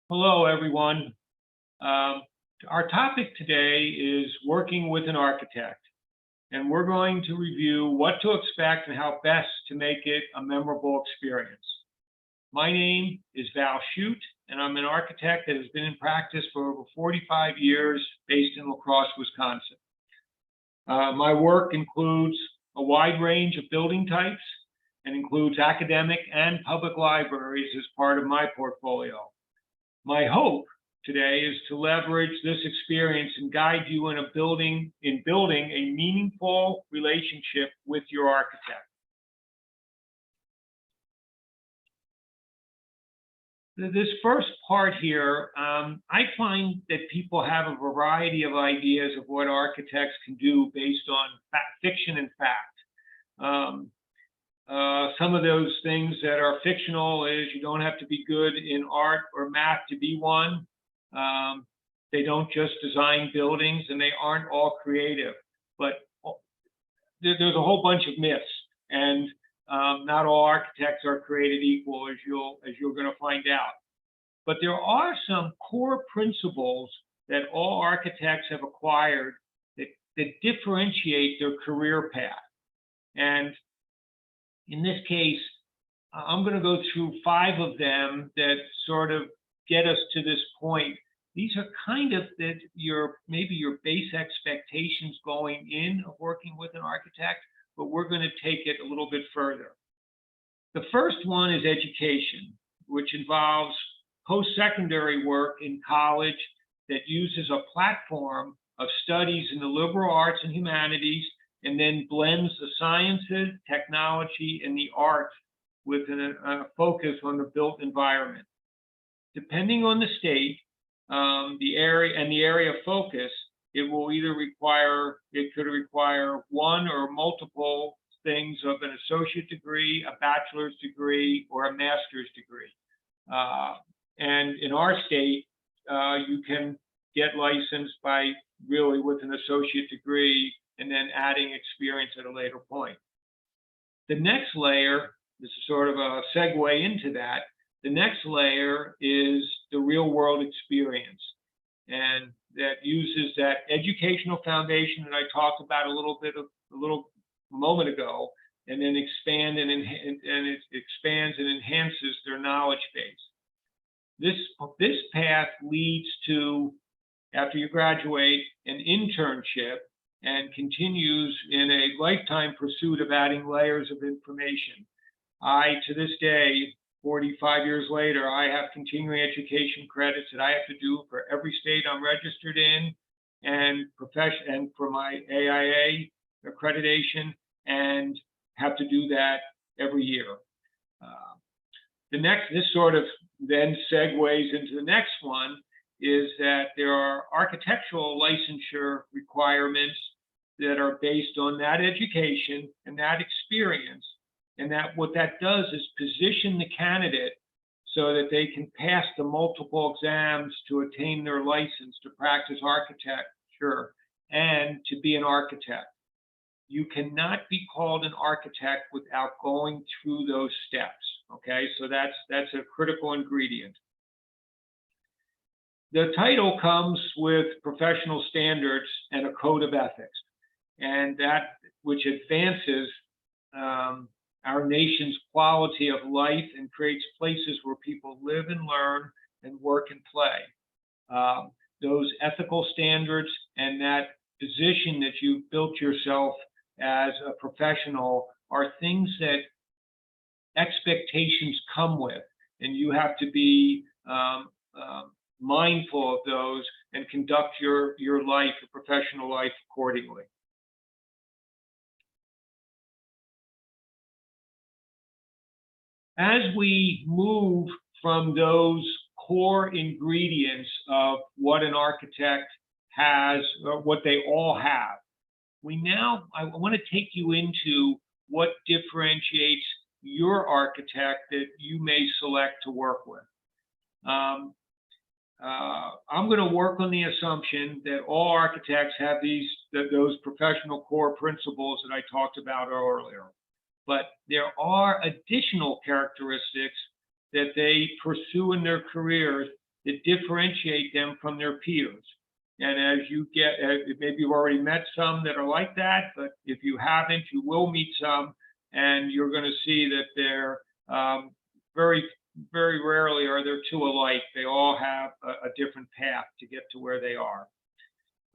Hello, everyone. Um, our topic today is working with an architect, and we're going to review what to expect and how best to make it a memorable experience. My name is Val Schute, and I'm an architect that has been in practice for over 45 years based in La Crosse, Wisconsin. My work includes a wide range of building types and includes academic and public libraries as part of my portfolio. My hope today is to leverage this experience and guide you in building a meaningful relationship with your architect. This first part here, I find that people have a variety of ideas of what architects can do based on fiction and fact. Some of those things that are fictional is you don't have to be good in art or math to be one. They don't just design buildings, and they aren't all creative. But there's a whole bunch of myths, and not all architects are created equal, as you're going to find out. But there are some core principles that all architects have acquired that differentiate their career path. And in this case, I'm going to go through 5 of them that sort of get us to this point. These are kind of maybe your base expectations going in of working with an architect, but we're going to take it a little bit further. The first one is education, which involves post-secondary work in college that uses a platform of studies in the liberal arts and humanities, and then blends the sciences, technology, and the arts with a focus on the built environment. Depending on the state, the area of focus, it could require one or multiple things of an associate degree, a bachelor's degree, or a master's degree. And in our state, you can get licensed with an associate degree and then adding experience at a later point. The next layer, this is sort of a segue into that, the next layer is the real world experience. And that uses that educational foundation that I talked about a moment ago, and then it expands and enhances their knowledge base. This path leads to, after you graduate, an internship, and continues in a lifetime pursuit of adding layers of information. To this day, 45 years later, I have continuing education credits that I have to do for every state I'm registered in, and for my AIA accreditation, and have to do that every year. This sort of then segues into the next one, is that there are architectural licensure requirements that are based on that education and that experience. And what that does is position the candidate so that they can pass the multiple exams to attain their license to practice architecture and to be an architect. You cannot be called an architect without going through those steps. Okay, so that's a critical ingredient. The title comes with professional standards and a code of ethics, and that which advances our nation's quality of life and creates places where people live and learn and work and play. Those ethical standards and that position that you've built yourself as a professional are things that expectations come with, and you have to be mindful of those and conduct your life, your professional life, accordingly. As we move from those core ingredients of what an architect has, or what they all have, I want to take you into what differentiates your architect that you may select to work with. I'm going to work on the assumption that all architects have those professional core principles that I talked about earlier. But there are additional characteristics that they pursue in their careers that differentiate them from their peers. And as you get, maybe you've already met some that are like that, but if you haven't, you will meet some, and you're going to see that they're very, very rarely are there two alike. They all have a different path to get to where they are.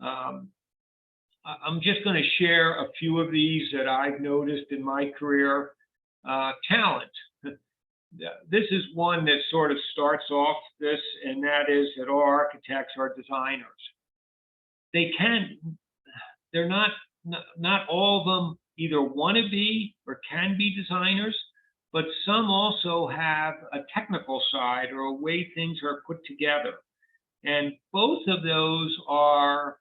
I'm just going to share a few of these that I've noticed in my career. Talent. This is one that sort of starts off this, and that is that all architects are designers. They're not all of them either want to be or can be designers, but some also have a technical side or a way things are put together. And both of those are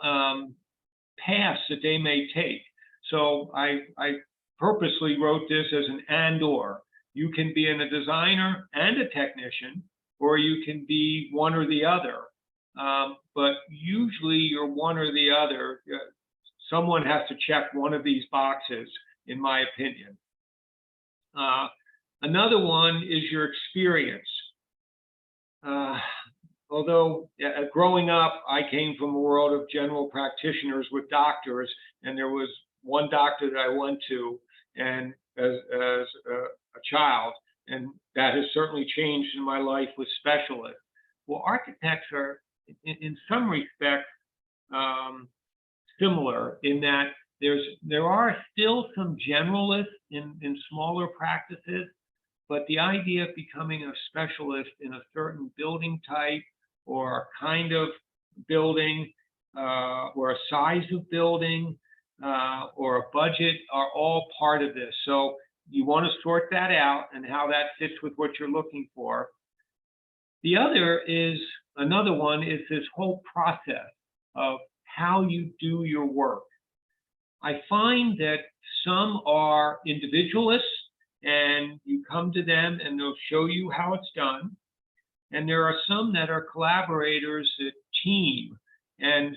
paths that they may take. So I purposely wrote this as an and/or. You can be a designer and a technician, or you can be one or the other. But usually you're one or the other. Someone has to check one of these boxes, in my opinion. Another one is your experience. Although growing up, I came from a world of general practitioners with doctors, and there was one doctor that I went to, and as a child, and that has certainly changed in my life with specialists. Well, architects are, in some respects, similar in that there are still some generalists in smaller practices, but the idea of becoming a specialist in a certain building type or a kind of building or a size of building or a budget are all part of this. So you want to sort that out and how that fits with what you're looking for. The another one is this whole process of how you do your work. I find that some are individualists and you come to them and they'll show you how it's done. And there are some that are collaborators, a team. And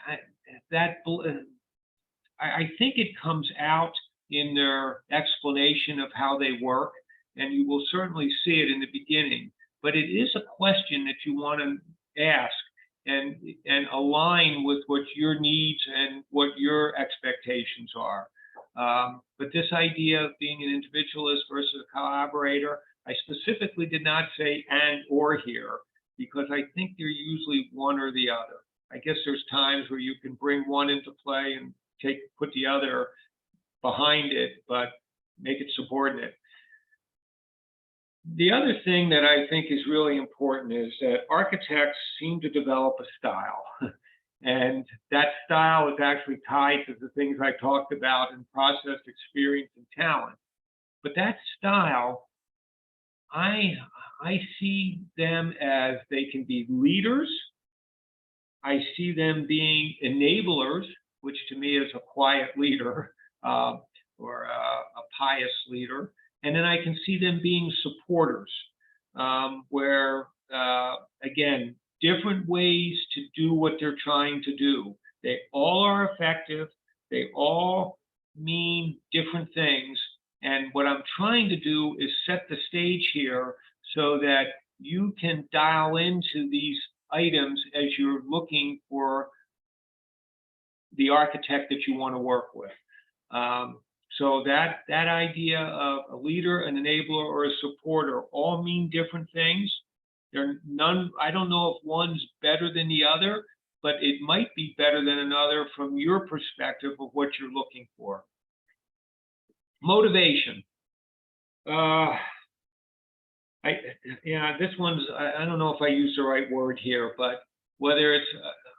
I think it comes out in their explanation of how they work, and you will certainly see it in the beginning. But it is a question that you want to ask and align with what your needs and what your expectations are. But this idea of being an individualist versus a collaborator, I specifically did not say and or here, because I think they're usually one or the other. I guess there's times where you can bring one into play and put the other behind it, but make it subordinate. The other thing that I think is really important is that architects seem to develop a style. And that style is actually tied to the things I talked about in process, experience, and talent. But that style, I see them as they can be leaders. I see them being enablers, which to me is a quiet leader or a pious leader. And then I can see them being supporters, where, again, different ways to do what they're trying to do. They all are effective. They all mean different things. And what I'm trying to do is set the stage here so that you can dial into these items as you're looking for the architect that you want to work with. So that idea of a leader, an enabler, or a supporter all mean different things. I don't know if one's better than the other, but it might be better than another from your perspective of what you're looking for. Motivation. This one's, I don't know if I use the right word here, but whether it's,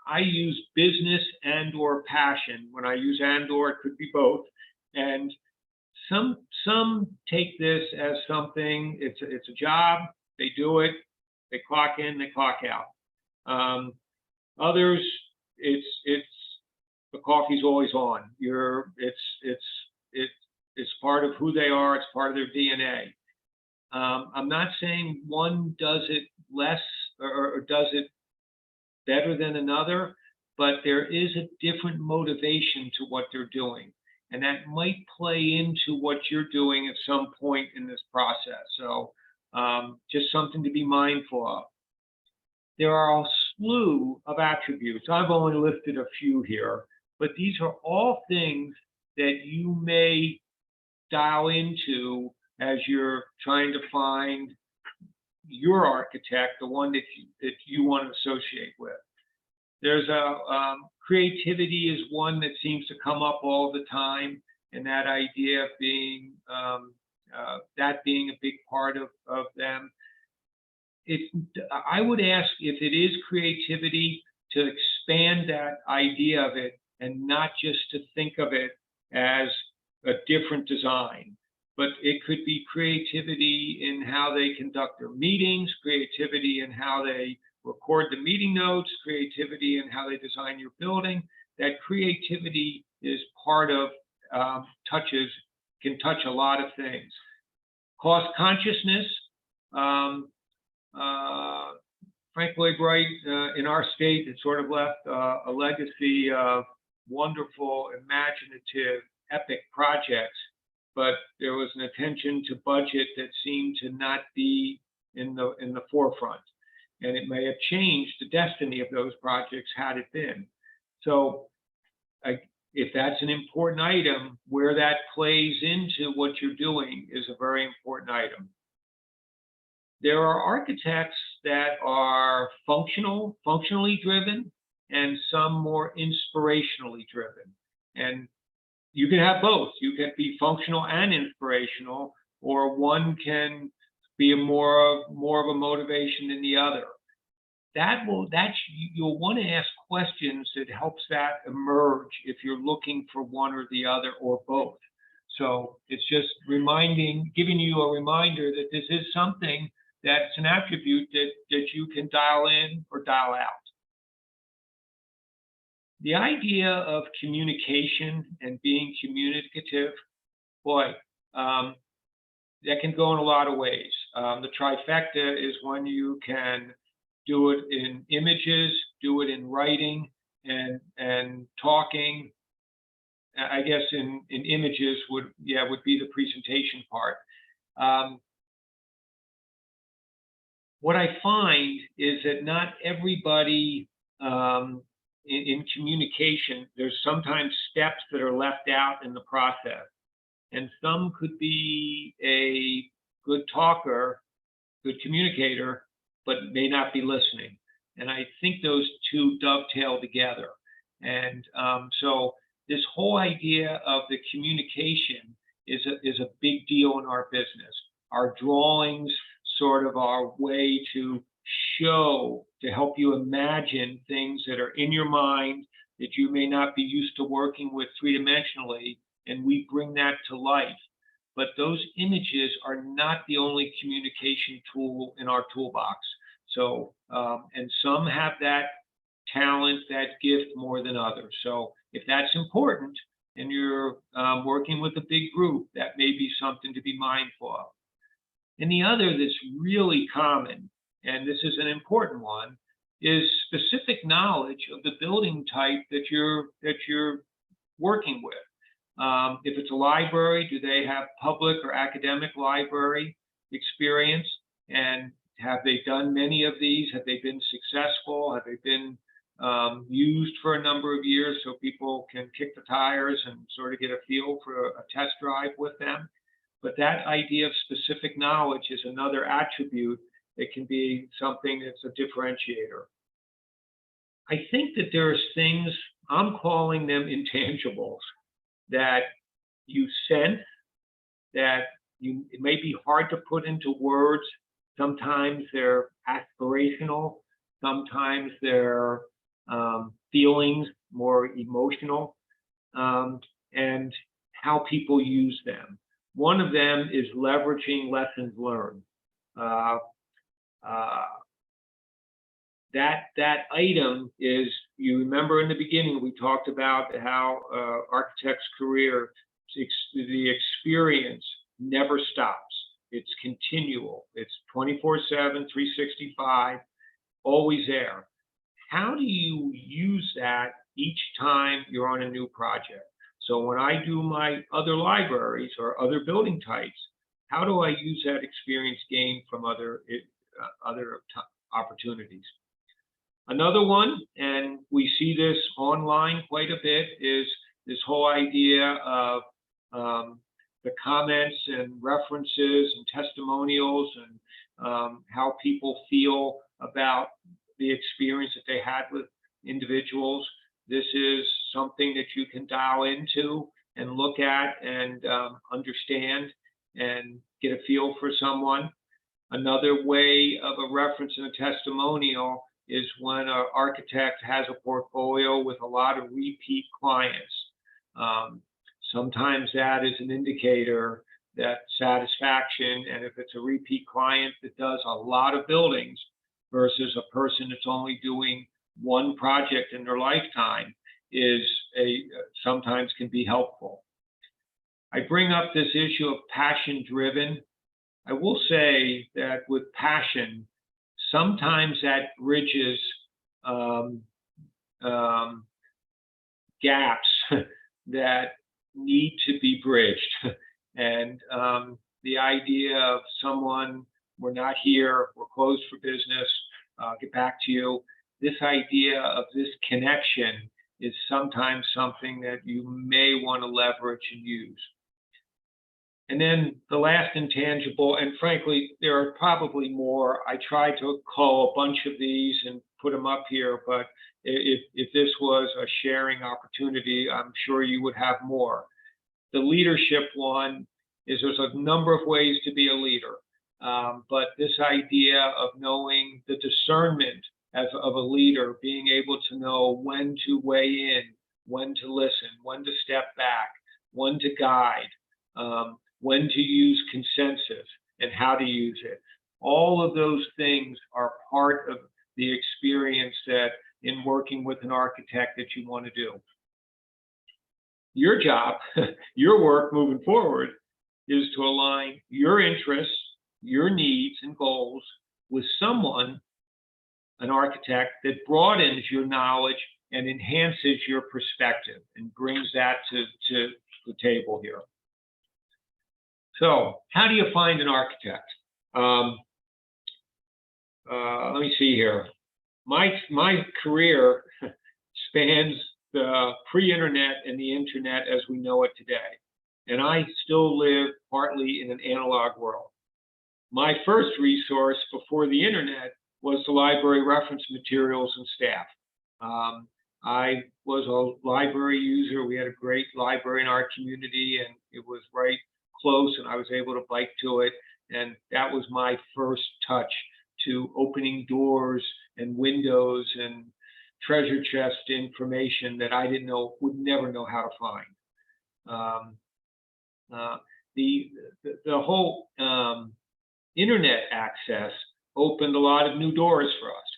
I use business and or passion. When I use and or, it could be both. And some take this as something, it's a job, they do it, they clock in, they clock out. Others, it's the coffee's always on. It's part of who they are, it's part of their DNA. I'm not saying one does it less or does it better than another, but there is a different motivation to what they're doing. And that might play into what you're doing at some point in this process. So Just something to be mindful of. There are a slew of attributes. I've only listed a few here, but these are all things that you may dial into as you're trying to find your architect, the one that you want to associate with. There's creativity is one that seems to come up all the time, and that idea of being that being a big part of them. I would ask if it is creativity to expand that idea of it and not just to think of it as a different design, but it could be creativity in how they conduct their meetings, creativity in how they record the meeting notes, creativity in how they design your building. That creativity is part of can touch a lot of things. Cost consciousness. Frank Lloyd Wright in our state had sort of left a legacy of wonderful, imaginative, epic projects, but there was an attention to budget that seemed to not be in the forefront, and it may have changed the destiny of those projects had it been. So, if that's an important item, where that plays into what you're doing is a very important item. There are architects that are functionally driven, and some more inspirationally driven. And you can have both. You can be functional and inspirational, or one can be more of a motivation than the other. You'll want to ask questions that helps that emerge if you're looking for one or the other or both. So it's just giving you a reminder that this is something that's an attribute that you can dial in or dial out. The idea of communication and being communicative, boy, that can go in a lot of ways. The trifecta is when you can do it in images, do it in writing, and talking. I guess in images would be the presentation part. What I find is that not everybody in communication, there's sometimes steps that are left out in the process. And some could be a good talker, good communicator, but may not be listening. And I think those two dovetail together. And so this whole idea of the communication is a big deal in our business. Our drawings sort of our way to show, to help you imagine things that are in your mind that you may not be used to working with three-dimensionally, and we bring that to life. But those images are not the only communication tool in our toolbox. So, and some have that talent, that gift more than others. So if that's important and you're working with a big group, that may be something to be mindful of. And the other that's really common, and this is an important one, is specific knowledge of the building type that you're working with. If it's a library, do they have public or academic library experience? And have they done many of these? Have they been successful? Have they been used for a number of years so people can kick the tires and sort of get a feel for a test drive with them? But that idea of specific knowledge is another attribute that can be something that's a differentiator. I think that there's things, I'm calling them intangibles, that you sense, that it may be hard to put into words. Sometimes they're aspirational, sometimes they're feelings, more emotional, and how people use them. One of them is leveraging lessons learned. That item is, you remember in the beginning, we talked about how architect's career, the experience never stops. It's continual. It's 24/7, 365, always there. How do you use that each time you're on a new project? So when I do my other libraries or other building types, how do I use that experience gained from other opportunities? Another one, and we see this online quite a bit, is this whole idea of the comments and references and testimonials and how people feel about the experience that they had with individuals. This is something that you can dial into and look at and understand and get a feel for someone. Another way of a reference and a testimonial is when an architect has a portfolio with a lot of repeat clients. Sometimes that is an indicator that satisfaction, and if it's a repeat client that does a lot of buildings versus a person that's only doing one project in their lifetime, is sometimes can be helpful. I bring up this issue of passion driven. I will say that with passion, sometimes that bridges gaps that need to be bridged. And the idea of someone, we're not here, we're closed for business, get back to you. This idea of this connection is sometimes something that you may want to leverage and use. And then the last intangible, and frankly, there are probably more. I tried to call a bunch of these and put them up here, but if this was a sharing opportunity, I'm sure you would have more. The leadership one is there's a number of ways to be a leader, but this idea of knowing the discernment of a leader, being able to know when to weigh in, when to listen, when to step back, when to guide, when to use consensus and how to use it. All of those things are part of the experience that in working with an architect that you want to do. Your job, your work moving forward is to align your interests, your needs and goals with someone, an architect, that broadens your knowledge and enhances your perspective and brings that to the table here. So how do you find an architect? Let me see here. My career spans the pre-internet and the internet as we know it today. And I still live partly in an analog world. My first resource before the internet was the library reference materials and staff. I was a library user. We had a great library in our community, and it was right close, and I was able to bike to it. And that was my first touch to opening doors and windows and treasure chest information that I didn't know, would never know how to find. The whole internet access opened a lot of new doors for us.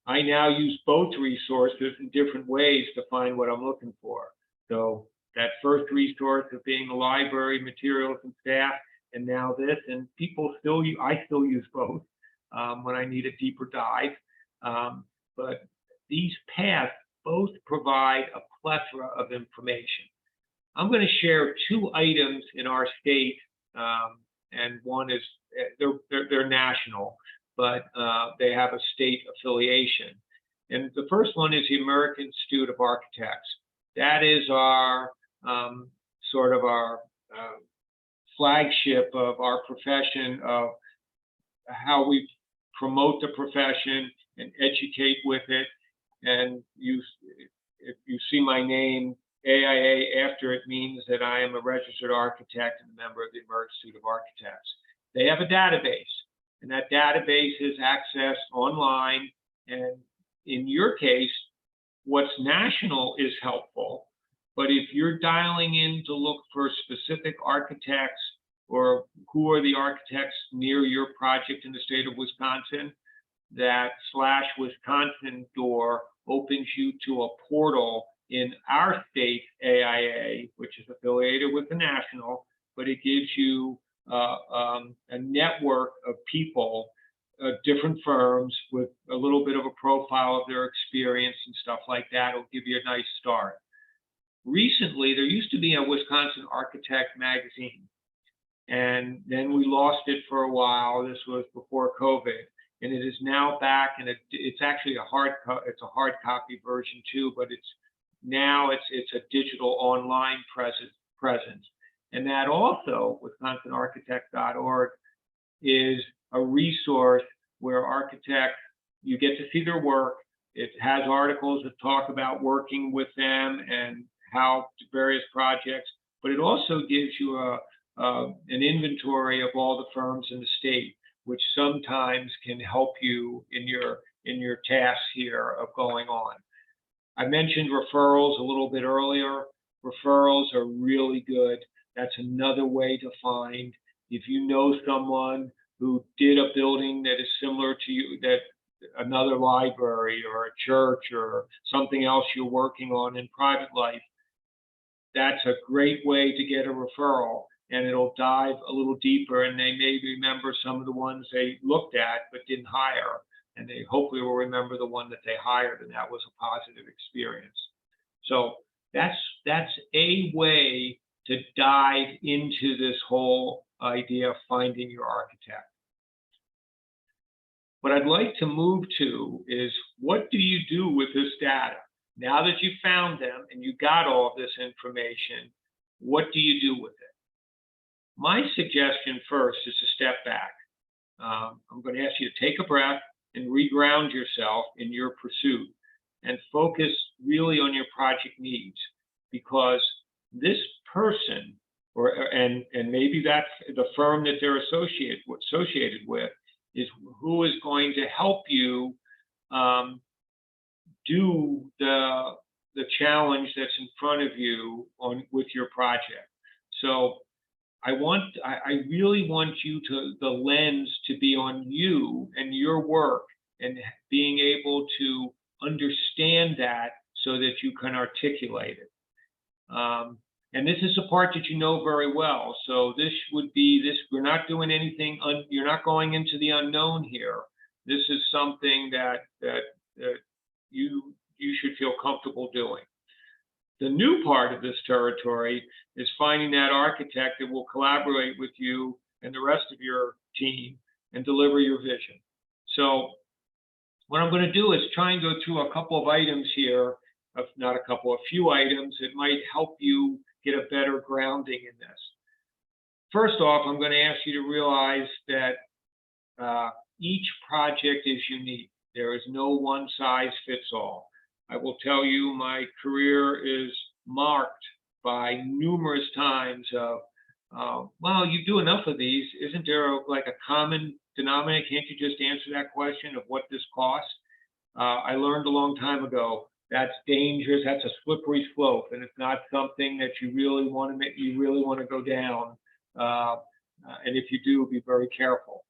I now use both resources in different ways to find what I'm looking for. So that first resource of being the library, materials and staff, and now this, and I still use both when I need a deeper dive. But these paths both provide a plethora of information. I'm going to share two items in our state, and one is, they're national, but they have a state affiliation. And the first one is the American Institute of Architects. That is our sort of our flagship of our profession, of how we promote the profession and educate with it. And if you see my name, AIA, after it, means that I am a registered architect and a member of the American Institute of Architects. They have a database, and that database is accessed online. And in your case, what's national is helpful. But if you're dialing in to look for specific architects or who are the architects near your project in the state of Wisconsin, that /Wisconsin door opens you to a portal in our state AIA, which is affiliated with the national, but it gives you a network of people, different firms with a little bit of a profile of their experience and stuff like that. It'll give you a nice start. Recently, there used to be a Wisconsin Architect magazine. and then we lost it for a while. This was before COVID, and it is now back, and it's actually it's a hard copy version too, but it's a digital online presence. And that also, WisconsinArchitect.org, is a resource where architects, you get to see their work. It has articles that talk about working with them and how various projects, but it also gives you an inventory of all the firms in the state, which sometimes can help you in your tasks here of going on. I mentioned referrals a little bit earlier. Referrals are really good. That's another way to find, if you know someone who did a building that is similar to you, that another library or a church or something else you're working on in private life, that's a great way to get a referral, and it'll dive a little deeper, and they may remember some of the ones they looked at but didn't hire, and they hopefully will remember the one that they hired, and that was a positive experience. So that's a way to dive into this whole idea of finding your architect. What I'd like to move to is, what do you do with this data? Now that you found them and you got all of this information, what do you do with it? My suggestion first is to step back. I'm going to ask you to take a breath and reground yourself in your pursuit and focus really on your project needs, because this person, and maybe that's the firm that they're associated with, is who is going to help you do the challenge that's in front of you with your project. So I really want the lens to be on you and your work, and being able to understand that so that you can articulate it. And this is a part that you know very well. So we're not doing anything, you're not going into the unknown here. This is something that you should feel comfortable doing. The new part of this territory is finding that architect that will collaborate with you and the rest of your team and deliver your vision. So what I'm going to do is try and go through a couple of items here, a few items that might help you get a better grounding in this. First off, I'm going to ask you to realize that each project is unique. There is no one size fits all. I will tell you, my career is marked by numerous times of, well, you do enough of these. Isn't there like a common denominator? Can't you just answer that question of what this costs? I learned a long time ago, that's dangerous. That's a slippery slope, and it's not something that you really want to go down. And if you do, be very careful.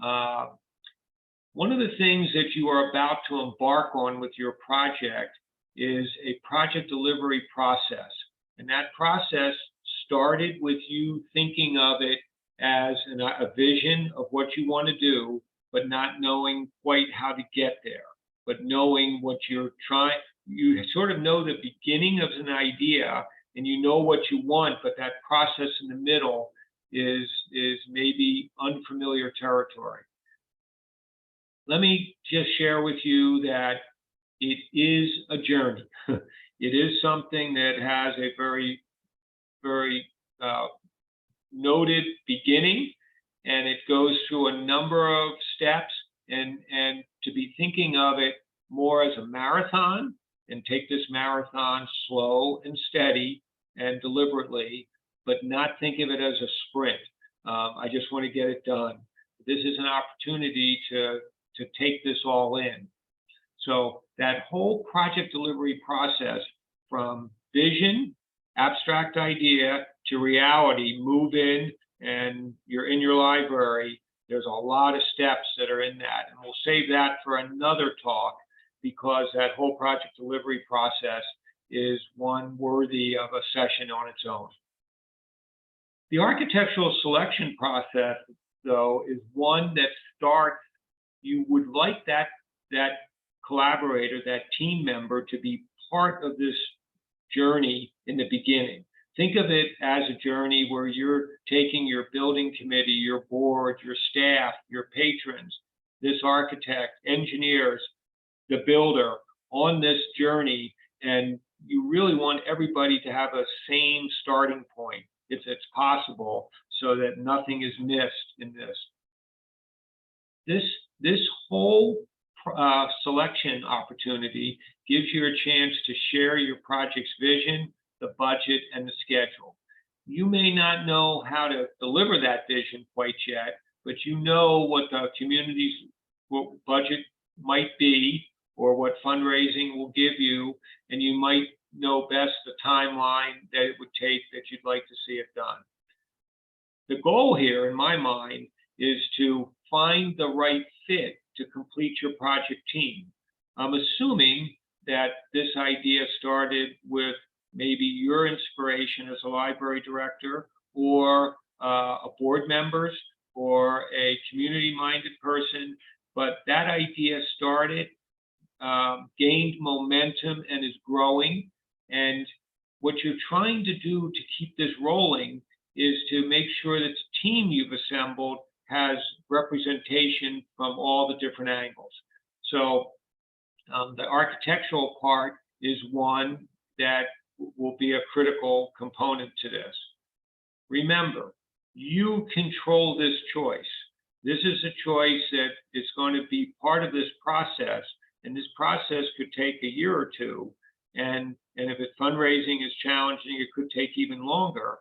One of the things that you are about to embark on with your project is a project delivery process. And that process started with you thinking of it as a vision of what you want to do, but not knowing quite how to get there, but knowing what you're trying. You sort of know the beginning of an idea and you know what you want, but that process in the middle is maybe unfamiliar territory. Let me just share with you that it is a journey. It is something that has a very, very noted beginning, and it goes through a number of steps, and to be thinking of it more as a marathon, and take this marathon slow and steady and deliberately, but not think of it as a sprint. I just want to get it done. This is an opportunity to take this all in. So that whole project delivery process, from vision, abstract idea, to reality, move in, and you're in your library, there's a lot of steps that are in that. And we'll save that for another talk, because that whole project delivery process is one worthy of a session on its own. The architectural selection process, though, is one that starts, you would like that collaborator, that team member, to be part of this journey in the beginning. Think of it as a journey where you're taking your building committee, your board, your staff, your patrons, this architect, engineers, the builder on this journey, and you really want everybody to have a same starting point if it's possible, so that nothing is missed in this. This whole selection opportunity gives you a chance to share your project's vision, the budget, and the schedule. You may not know how to deliver that vision quite yet, but you know what the community's budget might be, or what fundraising will give you, and you might know best the timeline that it would take that you'd like to see it done. The goal here, in my mind, is to find the right fit to complete your project team. I'm assuming that this idea started with maybe your inspiration as a library director, or a board member's, or a community-minded person, but that idea started, gained momentum, and is growing. And what you're trying to do to keep this rolling is to make sure that the team you've assembled has representation from all the different angles. So the architectural part is one that will be a critical component to this. Remember, you control this choice. This is a choice that is going to be part of this process, and this process could take a year or two. And if fundraising is challenging, it could take even longer.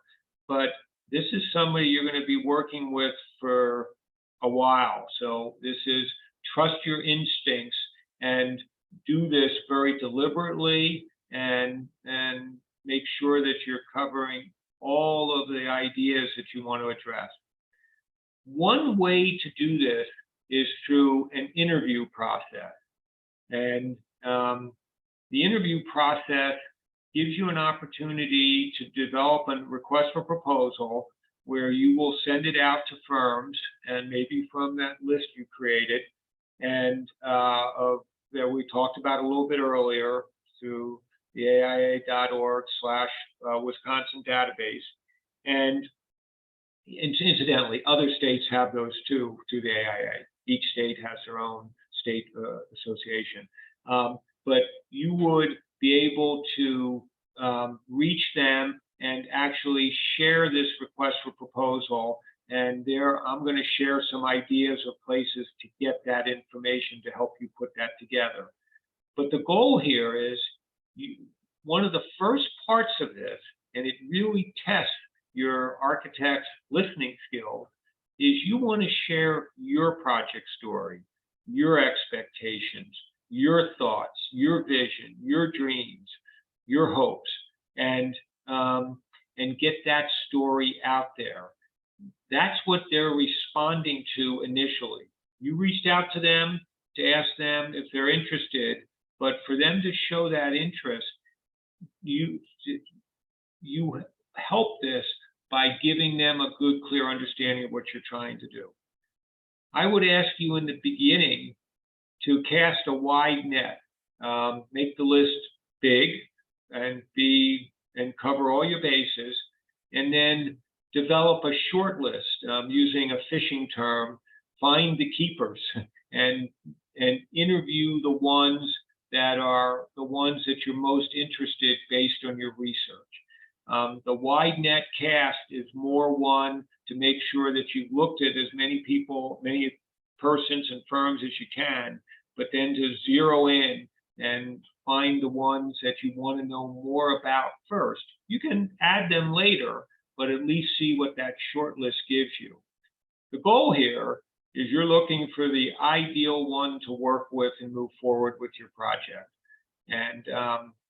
But this is somebody you're going to be working with for a while. So this is trust your instincts and do this very deliberately, and make sure that you're covering all of the ideas that you want to address. One way to do this is through an interview process. And the interview process gives you an opportunity to develop a request for proposal, where you will send it out to firms, and maybe from that list you created, and that we talked about a little bit earlier, through the AIA.org/Wisconsin database. And incidentally, other states have those too, through the AIA. Each state has their own state association. But you would be able to reach them and actually share this request for proposal. And there, I'm going to share some ideas of places to get that information to help you put that together. But the goal here is, one of the first parts of this, and it really tests your architect's listening skills, is you want to share your project story, your expectations, your thoughts, your vision, your dreams, your hopes, and get that story out there. That's what they're responding to initially. You reached out to them to ask them if they're interested, but for them to show that interest, you help this by giving them a good, clear understanding of what you're trying to do. I would ask you in the beginning to cast a wide net, make the list big, and cover all your bases, and then develop a short list using a fishing term. Find the keepers and interview the ones that are the ones that you're most interested based on your research. The wide net cast is more one to make sure that you've looked at as many people, many persons and firms as you can, but then to zero in and find the ones that you want to know more about first. You can add them later, but at least see what that short list gives you. The goal here is you're looking for the ideal one to work with and move forward with your project. And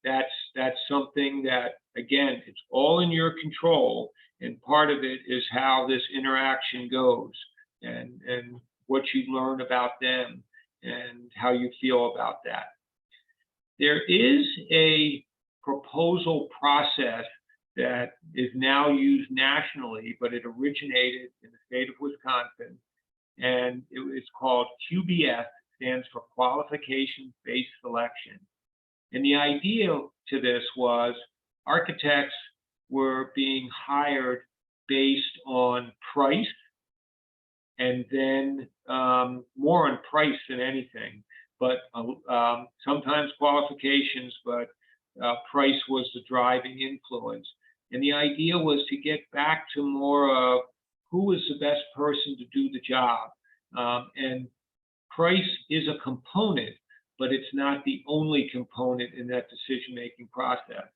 that's something that, again, it's all in your control. And part of it is how this interaction goes, and what you learn about them and how you feel about that. There is a proposal process that is now used nationally, but it originated in the state of Wisconsin, and it's called QBS, stands for Qualification-Based Selection. And the idea to this was architects were being hired based on price, and then more on price than anything, but sometimes qualifications, but price was the driving influence. And the idea was to get back to more of who is the best person to do the job. And price is a component, but it's not the only component in that decision-making process.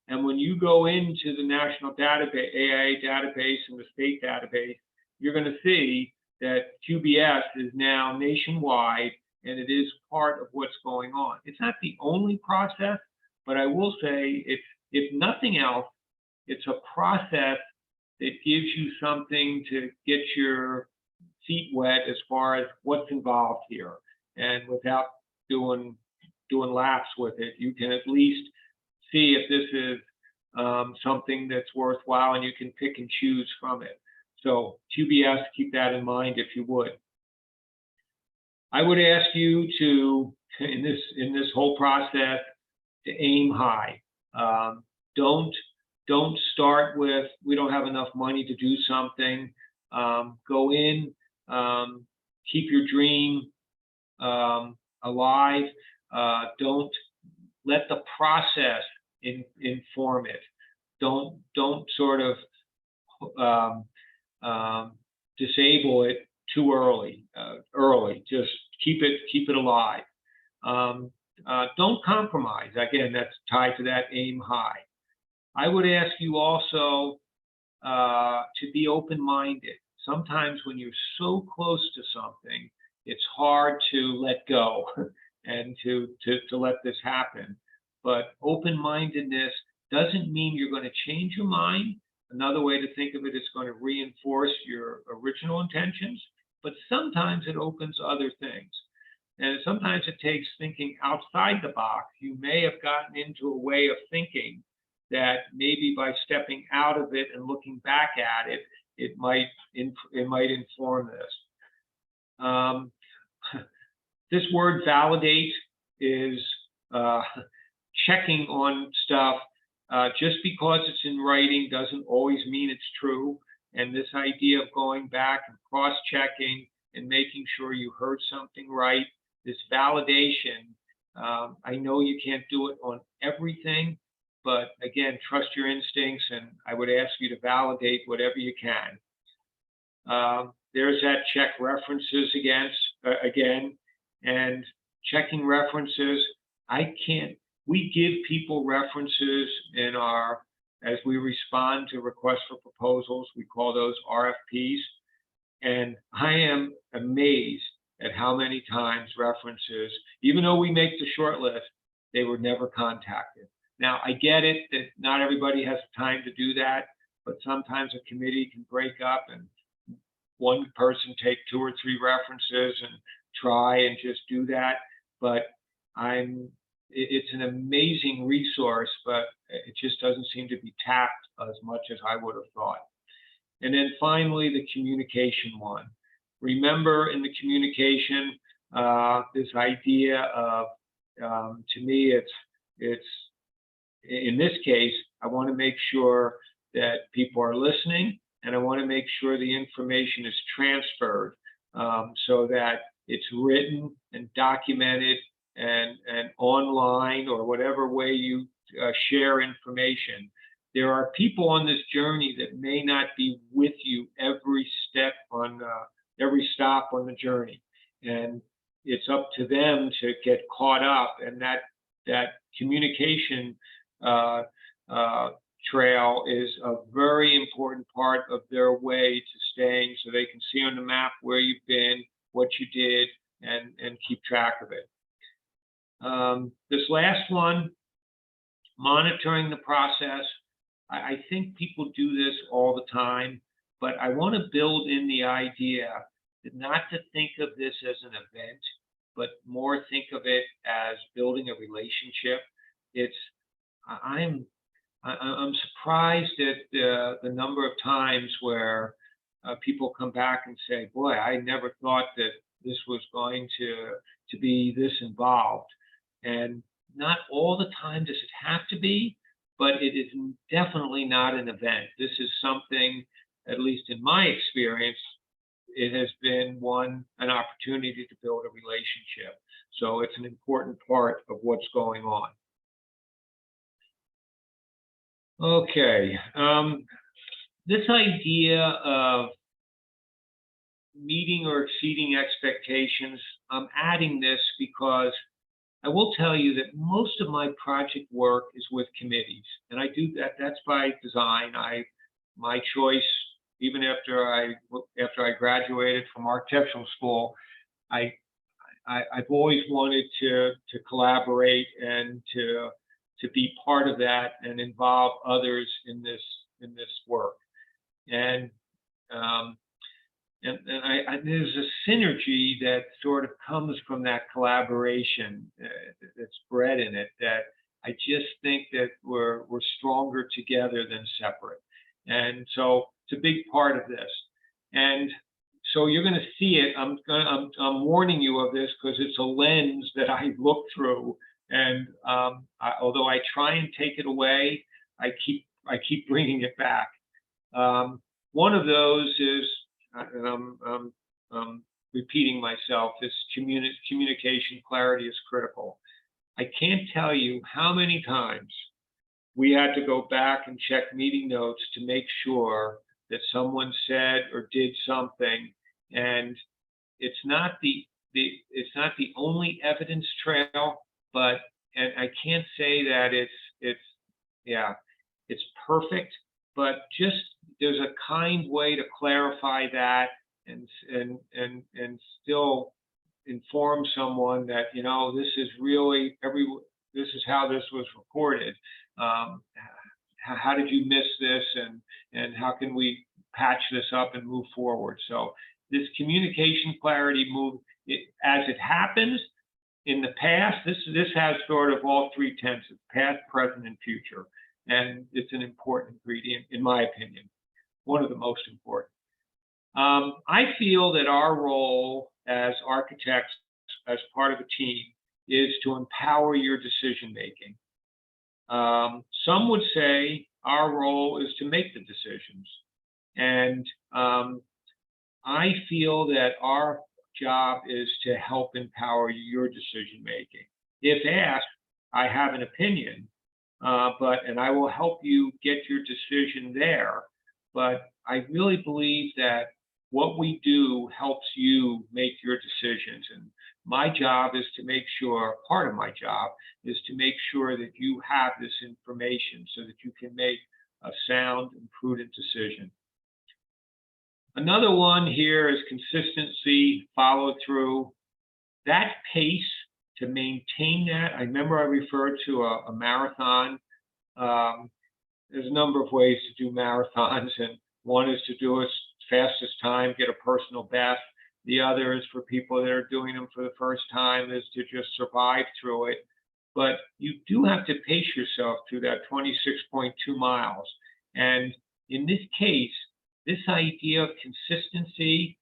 And when you go into the national database, AIA database and the state database, you're going to see that QBS is now nationwide, and it is part of what's going on. It's not the only process, but I will say, if nothing else, it's a process that gives you something to get your feet wet as far as what's involved here. And without doing laps with it, you can at least see if this is something that's worthwhile, and you can pick and choose from it. So QBS, keep that in mind if you would. I would ask you to, in this whole process, to aim high. Don't start with, we don't have enough money to do something. Go in, keep your dream alive. Don't let the process inform it. Don't sort of disable it too early. Just keep it alive. Don't compromise. Again, that's tied to that aim high. I would ask you also to be open-minded. Sometimes when you're so close to something, it's hard to let go and to let this happen. But open-mindedness doesn't mean you're going to change your mind. Another way to think of it is going to reinforce your original intentions, but sometimes it opens other things. And sometimes it takes thinking outside the box. You may have gotten into a way of thinking that maybe by stepping out of it and looking back at it, it might inform this. This word validate is checking on stuff. Just because it's in writing doesn't always mean it's true. And this idea of going back and cross-checking and making sure you heard something right, this validation, I know you can't do it on everything, but again, trust your instincts, and I would ask you to validate whatever you can. There's that check references again, and checking references. We give people references as we respond to requests for proposals. We call those RFPs. And I am amazed at how many times references, even though we make the short list, they were never contacted. Now, I get it that not everybody has time to do that, but sometimes a committee can break up and one person take 2 or 3 references and try and just do that. But it's an amazing resource, but it just doesn't seem to be tapped as much as I would have thought. And then finally, the communication one. Remember, in the communication, this idea of, to me, it's in this case, I want to make sure that people are listening, and I want to make sure the information is transferred so that it's written and documented and online, or whatever way you share information. There are people on this journey that may not be with you every step on every stop on the journey, and it's up to them to get caught up. And that communication trail is a very important part of their way to staying, so they can see on the map where you've been, what you did, and keep track of it. This last one, monitoring the process. I think people do this all the time, but I want to build in the idea that not to think of this as an event, but more think of it as building a relationship. I'm surprised at the number of times where people come back and say, boy, I never thought that this was going to be this involved. And not all the time does it have to be, but it is definitely not an event. This is something, at least in my experience, it has been an opportunity to build a relationship. So it's an important part of what's going on. Okay, this idea of meeting or exceeding expectations, I'm adding this because I will tell you that most of my project work is with committees, and I do that. That's by design. My choice, even after I graduated from architectural school, I've always wanted to collaborate and to be part of that and involve others in this work. And there's a synergy that sort of comes from that collaboration that's bred in it, that I just think that we're stronger together than separate. And so it's a big part of this. And so you're going to see it. I'm warning you of this because it's a lens that I look through. And although I try and take it away, I keep bringing it back. One of those is, and I'm repeating myself, this communication clarity is critical. I can't tell you how many times we had to go back and check meeting notes to make sure that someone said or did something, and it's not the only evidence trail, but and I can't say that it's perfect, but just there's a kind way to clarify that and still inform someone that, you know, this is really this is how this was recorded. How did you miss this, and how can we patch this up and move forward? So this communication clarity as it happens in the past, this has sort of all three tenses: past, present, and future. And it's an important ingredient, in my opinion, one of the most important. I feel that our role as architects, as part of a team, is to empower your decision-making. Some would say our role is to make the decisions. And I feel that our job is to help empower your decision-making. If asked, I have an opinion, and I will help you get your decision there. But I really believe that what we do helps you make your decisions. And my job is to make sure, part of my job is to make sure that you have this information so that you can make a sound and prudent decision. Another one here is consistency, follow through. That pace, to maintain that, I remember I referred to a marathon. There's a number of ways to do marathons, and one is to do it fastest time, get a personal best. The other is for people that are doing them for the first time, is to just survive through it. But you do have to pace yourself through that 26.2 miles. And in this case, this idea of consistency,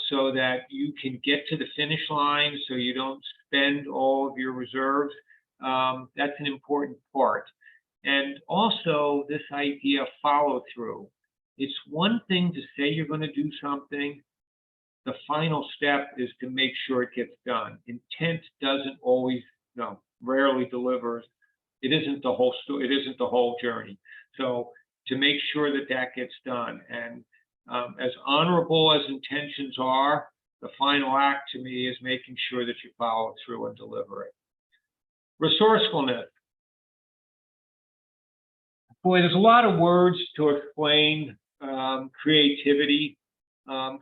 so that you can get to the finish line, so you don't spend all of your reserves, that's an important part. And also this idea of follow through. It's one thing to say you're going to do something. The final step is to make sure it gets done. Intent doesn't always, rarely delivers. It isn't the whole story. It isn't the whole journey. So to make sure that that gets done, and as honorable as intentions are, the final act to me is making sure that you follow through and deliver it. Resourcefulness. Boy, there's a lot of words to explain creativity.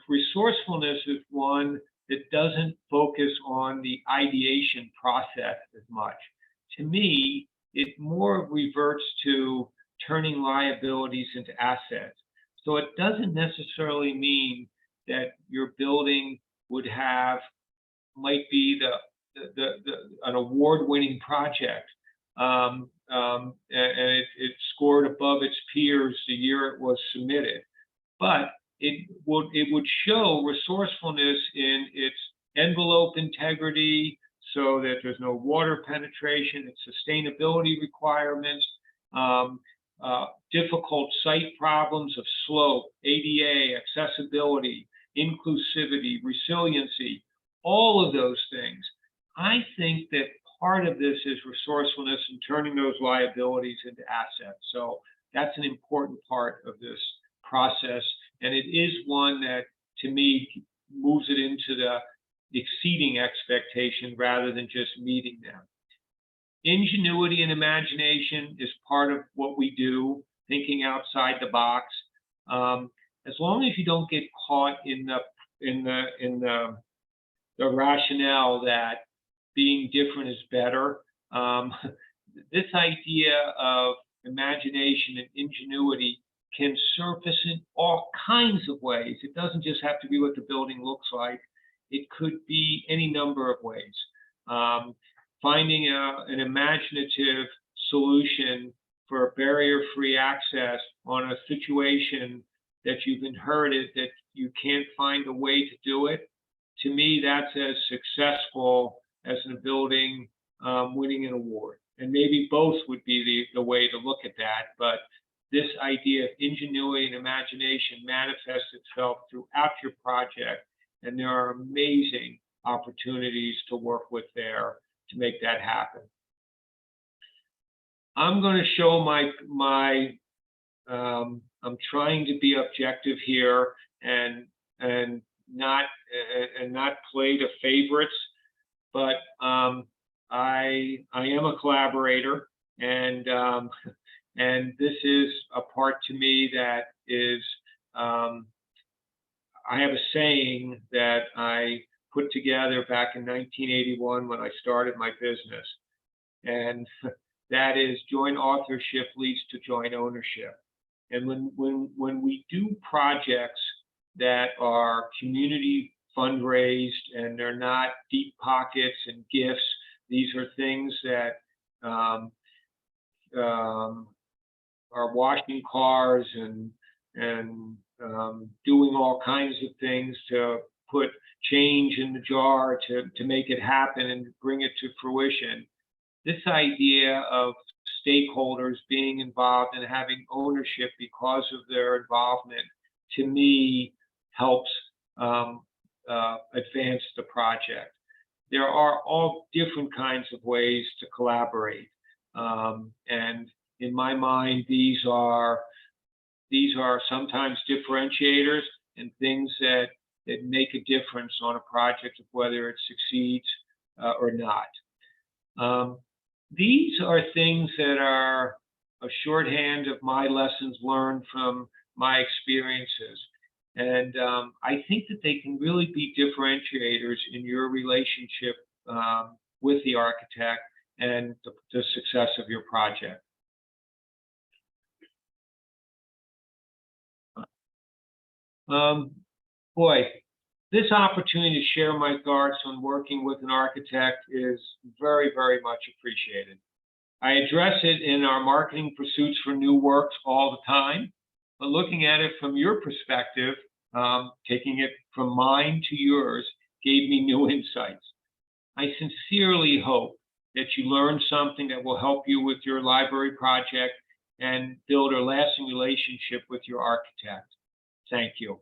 Resourcefulness is one that doesn't focus on the ideation process as much. To me, it more reverts to turning liabilities into assets. So it doesn't necessarily mean that your building might be an award-winning project, and it scored above its peers the year it was submitted. But it would show resourcefulness in its envelope integrity, so that there's no water penetration, its sustainability requirements, difficult site problems of slope, ADA, accessibility, inclusivity, resiliency, all of those things. I think that part of this is resourcefulness and turning those liabilities into assets. So that's an important part of this process. And it is one that, to me, moves it into the exceeding expectation rather than just meeting them. Ingenuity and imagination is part of what we do, thinking outside the box. As long as you don't get caught in the rationale that being different is better, this idea of imagination and ingenuity can surface in all kinds of ways. It doesn't just have to be what the building looks like. It could be any number of ways. Finding an imaginative solution for barrier-free access on a situation that you've inherited that you can't find a way to do it, to me, that's as successful as in a building winning an award. And maybe both would be the way to look at that. But this idea of ingenuity and imagination manifests itself throughout your project. And there are amazing opportunities to work with there to make that happen. I'm going to show I'm trying to be objective here and not play to favorites, but I am a collaborator, and this is a part to me that is I have a saying that I put together back in 1981 when I started my business, and that is joint authorship leads to joint ownership. And when we do projects that are community fundraised and they're not deep pockets and gifts, these are things that are washing cars and doing all kinds of things to put change in the jar to make it happen and bring it to fruition. This idea of stakeholders being involved and having ownership because of their involvement, to me, helps advance the project. There are all different kinds of ways to collaborate. And in my mind, these are sometimes differentiators and things that make a difference on a project of whether it succeeds or not. These are things that are a shorthand of my lessons learned from my experiences. And I think that they can really be differentiators in your relationship with the architect and the success of your project. Boy, this opportunity to share my thoughts on working with an architect is very, very much appreciated. I address it in our marketing pursuits for new works all the time, but looking at it from your perspective, taking it from mine to yours, gave me new insights. I sincerely hope that you learned something that will help you with your library project and build a lasting relationship with your architect. Thank you.